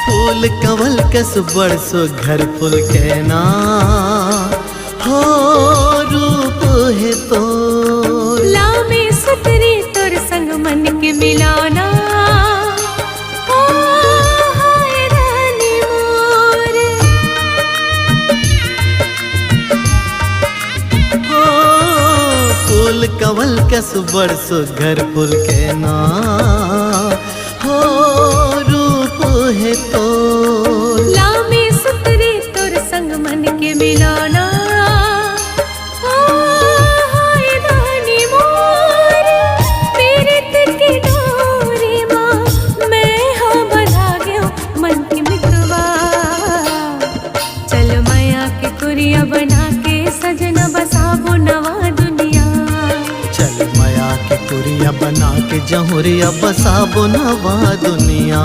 फूल कंवल कस बरसो घर फूल के ना हो रूप है तो लामे सुतरी तोर संग मन के मिलाना ओ हाय रानी मोर। हो फूल कंवल कस बरसो घर फूल के ना हो रूप है तो लामे सुतरी तोर संग मन के मिलाना ओ हाय रानी मोर। पीरित की डोरी माँ मैं हाँ बंधा गयो मन की मितवा। चल माया के कुरिया बना के सजना बसाबो नवा दुनिया। चल माया के कुरिया बना के जहुरिया बसाबो नवा दुनिया।